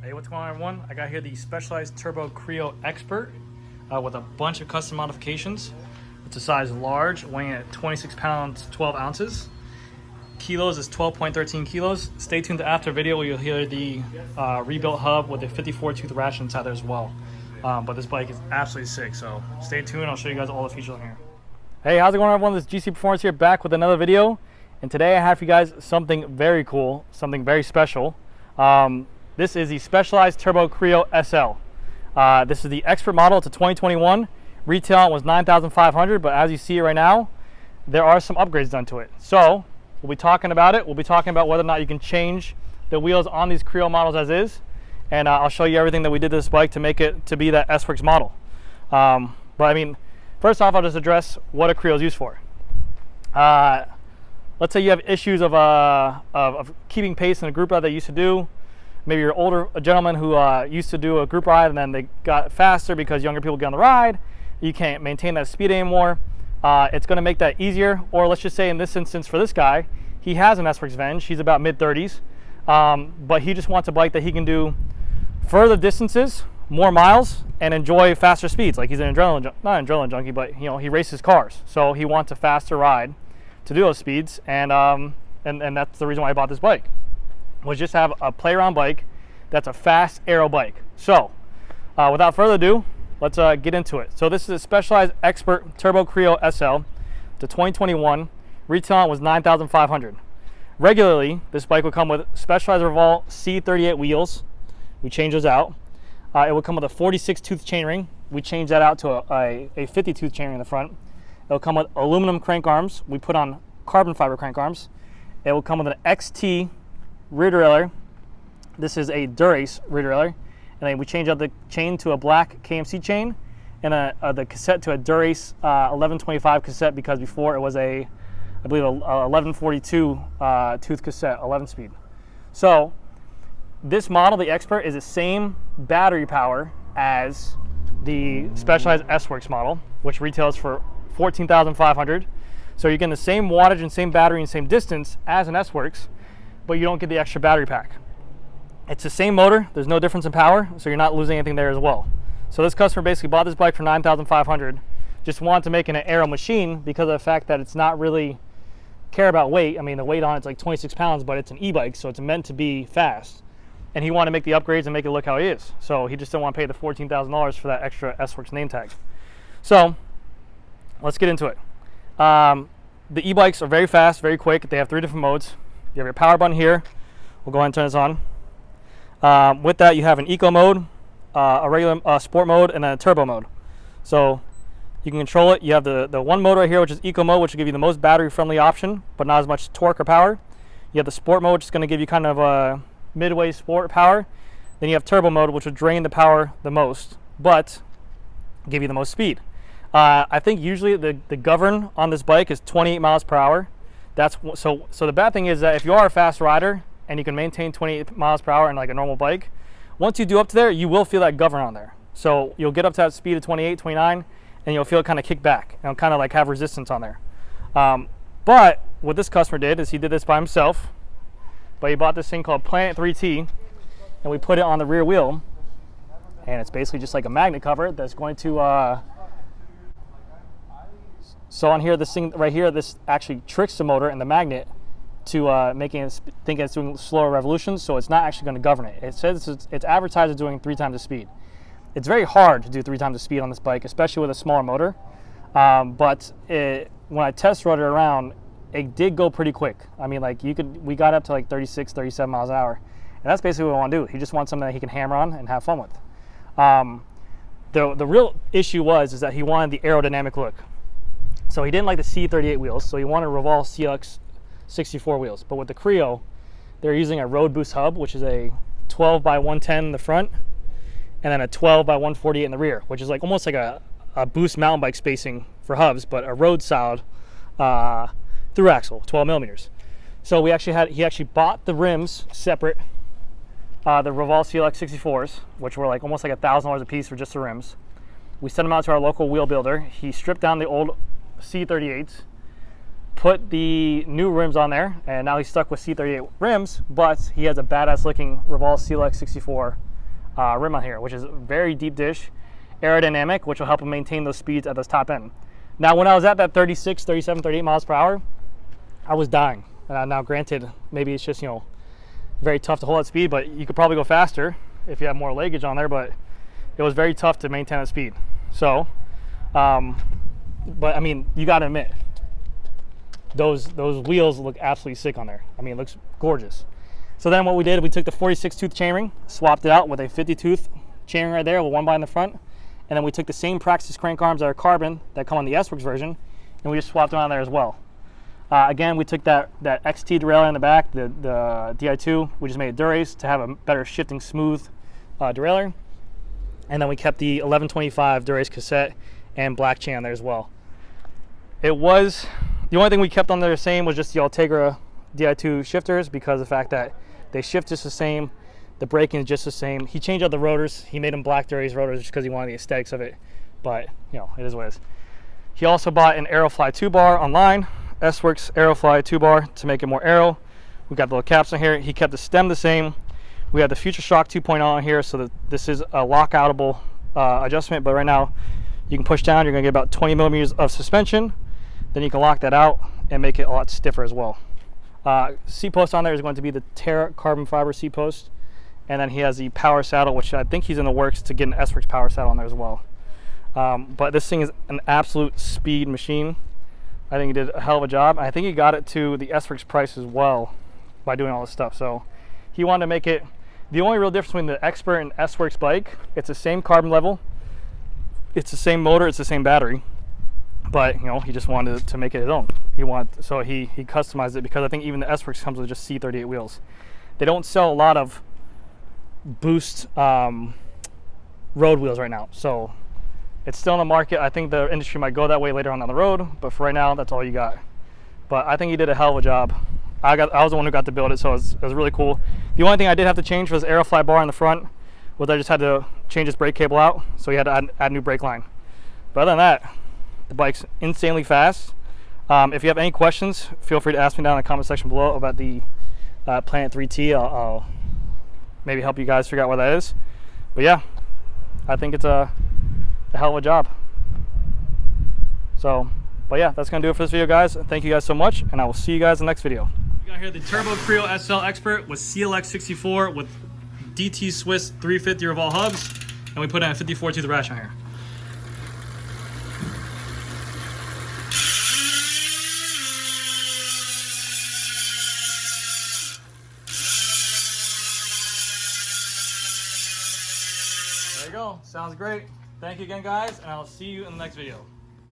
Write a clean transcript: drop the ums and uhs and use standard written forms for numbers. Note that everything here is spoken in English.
Hey, what's going on, everyone? I got here the Specialized Turbo CREO Expert with a bunch of custom modifications. It's a size large, weighing at 26 pounds, 12 ounces. Kilos is 12.13 kilos. Stay tuned to after video where you'll hear the rebuilt hub with a 54 tooth ratchet inside there as well. But this bike is absolutely sick, so stay tuned. I'll show you guys all the features on here. Hey, how's it going, everyone? This is GC Performance here, back with another video. And today I have for you guys something very cool, something very special. This is the Specialized Turbo CREO SL. This is the Expert model. It's a 2021. Retail was $9,500, but as you see right now, there are some upgrades done to it. So we'll be talking about it. We'll be talking about whether or not you can change the wheels on these CREO models as is. And I'll show you everything that we did to this bike to make it to be that S-Works model. But I mean, first off, I'll just address what a CREO is used for. Let's say you have issues of keeping pace in a group ride that you used to do. Maybe you're an older gentleman who used to do a group ride and then they got faster because younger people get on the ride. You can't maintain that speed anymore. It's going to make that easier. Or let's just say in this instance for this guy, he has an S-Works Venge. He's about mid-30s, but he just wants a bike that he can do further distances, more miles, and enjoy faster speeds. Like he's an not an adrenaline junkie, but you know, he races cars, so he wants a faster ride to do those speeds. And that's the reason why I bought this bike. Was just have a play around bike that's a fast aero bike. So without further ado, let's get into it. So this is a Specialized Expert Turbo CREO SL to 2021. Retail was $9,500. Regularly, this bike would come with Specialized ROVAL C38 wheels. We change those out. It would come with a 46 tooth chainring. We change that out to a 50 tooth chainring in the front. It will come with aluminum crank arms. We put on carbon fiber crank arms. It will come with an XT rear derailleur. This is a Dura-Ace rear derailleur, and then we change out the chain to a black KMC chain, and the cassette to a Dura-Ace 1125 cassette, because before it was I believe a 1142 tooth cassette, 11 speed. So this model, the Expert, is the same battery power as the Specialized S-Works model, which retails for $14,500. So you're getting the same wattage and same battery and same distance as an S-Works, but you don't get the extra battery pack. It's the same motor, there's no difference in power, so you're not losing anything there as well. So this customer basically bought this bike for $9,500, just wanted to make it an aero machine because of the fact that it's not really care about weight. I mean, the weight on it's like 26 pounds, but it's an e-bike, so it's meant to be fast. And he wanted to make the upgrades and make it look how it is. So he just didn't want to pay the $14,000 for that extra S-Works name tag. So let's get into it. The e-bikes are very fast, very quick. They have 3 different modes. You have your power button here. We'll go ahead and turn this on. With that, you have an eco mode, a regular sport mode, and then a turbo mode. So you can control it. You have the one mode right here, which is eco mode, which will give you the most battery-friendly option, but not as much torque or power. You have the sport mode, which is going to give you kind of a midway sport power. Then you have turbo mode, which will drain the power the most, but give you the most speed. I think usually the govern on this bike is 28 miles per hour. So the bad thing is that if you are a fast rider and you can maintain 28 miles per hour in like a normal bike, once you do up to there, you will feel that govern on there. So you'll get up to that speed of 28, 29, and you'll feel it kind of kick back and kind of like have resistance on there. But what this customer did is he did this by himself, but he bought this thing called Planet 3T, and we put it on the rear wheel, and it's basically just like a magnet cover that's going to so on here, this thing right here, this actually tricks the motor and the magnet to making it think it's doing slower revolutions, so it's not actually going to govern it. It says it's advertised as doing 3 times the speed. It's very hard to do 3 times the speed on this bike, especially with a smaller motor. But when I test rode it around, it did go pretty quick. I mean, like we got up to like 36, 37 miles an hour, and that's basically what I want to do. He just wants something that he can hammer on and have fun with. The real issue is that he wanted the aerodynamic look. So he didn't like the C38 wheels, so he wanted ROVAL CLX 64 wheels. But with the CREO, they're using a road boost hub, which is a 12 by 110 in the front, and then a 12 by 148 in the rear, which is like almost like a boost mountain bike spacing for hubs, but a road styled through axle, 12 millimeters. So he actually bought the rims separate, the ROVAL CLX 64s, which were like almost like $1,000 a piece for just the rims. We sent them out to our local wheel builder. He stripped down the old C38s, put the new rims on there, and now he's stuck with C38 rims, but he has a badass looking ROVAL CLX 64 rim on here, which is very deep dish, aerodynamic, which will help him maintain those speeds at this top end. Now, when I was at that 36, 37, 38 miles per hour, I was dying. Now, granted, maybe it's just, you know, very tough to hold that speed, but you could probably go faster if you have more leggage on there, but it was very tough to maintain that speed. So, but I mean, you got to admit, those wheels look absolutely sick on there. I mean, it looks gorgeous. So then what we did, we took the 46 tooth chainring, swapped it out with a 50 tooth chainring right there with one bar in the front, and then we took the same Praxis crank arms that are carbon that come on the S-Works version, and we just swapped them on there as well. Again, we took that XT derailleur in the back, the Di2, we just made it Durace to have a better shifting smooth derailleur, and then we kept the 1125 Durace cassette and black chain on there as well. It was, the only thing we kept on there the same was just the Ultegra Di2 shifters, because of the fact that they shift just the same, the braking is just the same. He changed out the rotors, he made them black Durace rotors just because he wanted the aesthetics of it, but you know, it is what it is. He also bought an Aerofly 2 bar online, S-Works Aerofly 2 bar to make it more aero. We got the little caps on here. He kept the stem the same. We have the Future Shock 2.0 on here, so that this is a lockoutable adjustment, but right now you can push down, you're gonna get about 20 millimeters of suspension. Then you can lock that out and make it a lot stiffer as well. Seat post on there is going to be the Terra carbon fiber seat post, and then he has the power saddle, which I think he's in the works to get an S-Works power saddle on there as well. But this thing is an absolute speed machine. I think he did a hell of a job. I think he got it to the S-Works price as well by doing all this stuff. So he wanted to make it, the only real difference between the Expert and S-Works bike, it's the same carbon level, it's the same motor, it's the same battery, but you know, he just wanted to make it his own. He customized it, because I think even the S-Works comes with just C38 wheels. They don't sell a lot of Boost road wheels right now, so it's still in the market. I think the industry might go that way later on down the road, but for right now, that's all you got. But I think he did a hell of a job. I was the one who got to build it, so it was really cool. The only thing I did have to change was Aerofly bar in the front, I just had to change his brake cable out, so he had to add new brake line. But other than that, the bike's insanely fast. If you have any questions, feel free to ask me down in the comment section below about the Planet 3T. I'll maybe help you guys figure out what that is. But yeah, I think it's a hell of a job. So, but yeah, that's gonna do it for this video, guys. Thank you guys so much, and I will see you guys in the next video. We got here the Turbo CREO SL Expert with CLX 64 with DT Swiss 350 ROVAL hubs, and we put in a 54 tooth rash on here. There you go. Sounds great. Thank you again, guys, and I'll see you in the next video.